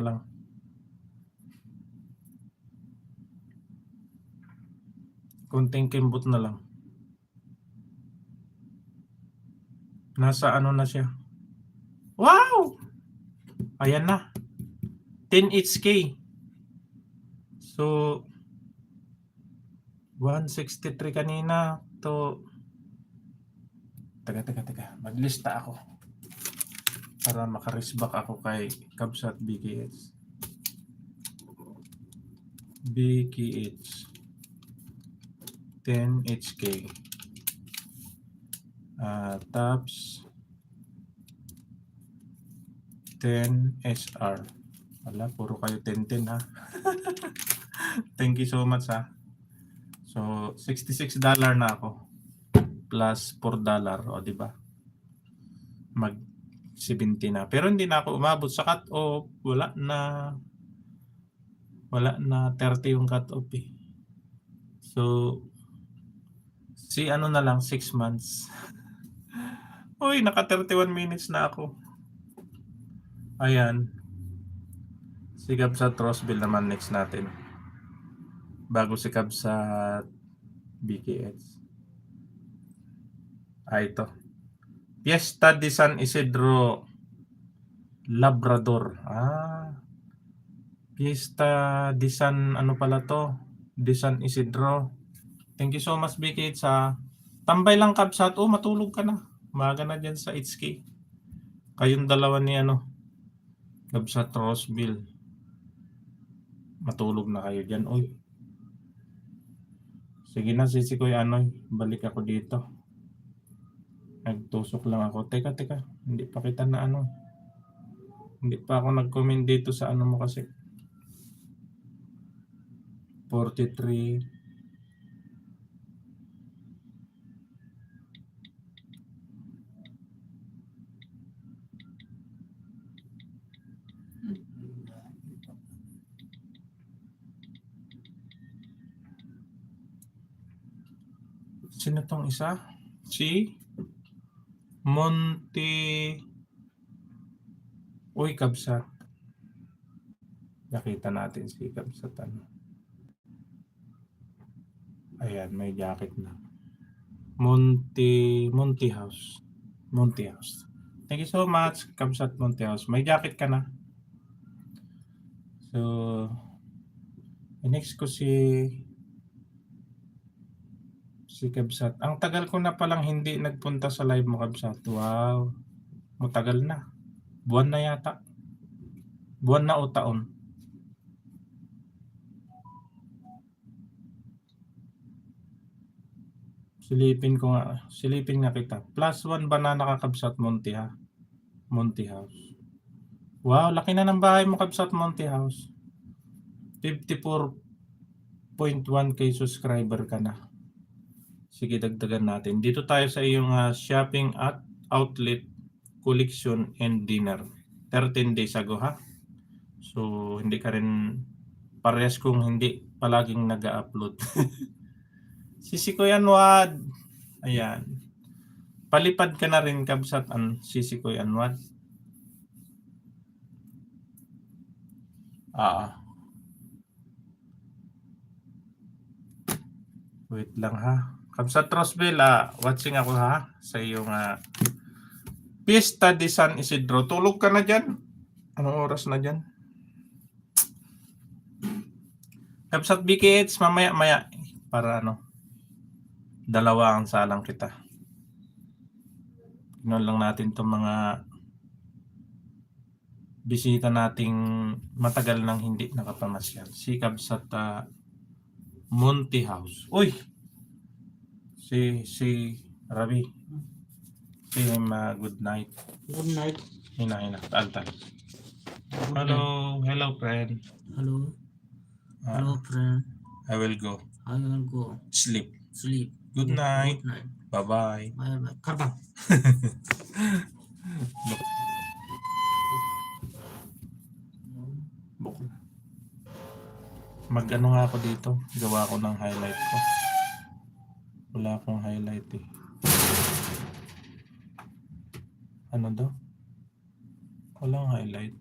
lang. Konting kimbot na lang. Nasa ano na siya. Wow! Ayan na. 10 HK. So 163 kanina to. Teka. Maglista ako para makarisback ako kay Kabsat BKH. BKH 10 HK. Tops 10 SR. Wala, puro kayo 10 ha. Thank you so much ha. So $66 na ako plus $4, o di ba? Mag 70 na. Pero hindi na ako umabot sa cut off. Wala na 30 yung cut off eh. So si ano na lang 6 months. Uy, naka 31 minutes na ako. Ayan. Si Kabsat Roseville naman next natin. Bago si Kabsat BKS. Ito. Fiesta de San Isidro Labrador. Fiesta de San ano pala to? De San Isidro. Thank you so much BKS sa tambay lang Kabsat. Oh, matulog ka na. Maga na dyan sa HK. Kayong dalawa ni ano Kabsat Roseville. Matulog na kayo dyan. Uy. Sige na, Sisikoy Anoy. Balik ako dito. Nagtusok lang ako. Teka. Hindi pa kita na ano. Hindi pa ako nag-comment dito sa ano mo kasi. 43. Sino tong isa? Si Monte. Uy, Kabsat. Nakita natin si Kabsat. Ayan, may jacket na. Monte House. Thank you so much, Kabsat Monte House. May jacket ka na. So, next ko si Kabsat. Ang tagal ko na palang hindi nagpunta sa live mo, Kabsat. Wow. Matagal na. Buwan na yata. Buwan na o taon. Silipin nga kita. +1 ba na nakakabsat Monte ha? Monte House. Wow, laki na ng bahay mo Kabsat Monte House. 54.1k subscriber ka na. Sige, dagdagan natin. Dito tayo sa iyong shopping at outlet collection and dinner. 13 days ago ha. So, hindi ka rin parehas kung hindi palaging nag-upload. Sisikoy Anwad. Ayan. Palipad ka na rin Kabsat Sisikoy Anwad. Wait lang ha. Kabsat Roseville, watching ako ha sa iyong Fiesta de San Isidro. Tulog ka na dyan. Anong oras na dyan? Kabsat BKH, mamaya para dalawa ang salang kita. Tignan lang natin itong mga bisita nating matagal nang hindi nakapamasyal. Si Kabsat Monte House. Uy! Si Ravi. Say him good night. Good night. Hina. Tal. Hello friend. Hello friend. I will go. Sleep. Good night. Bye-bye. Bye. Karbang. Mag-ano nga ako dito. Gawa ko ng highlight ko. Wala akong highlight eh. Ano daw? Walang highlight.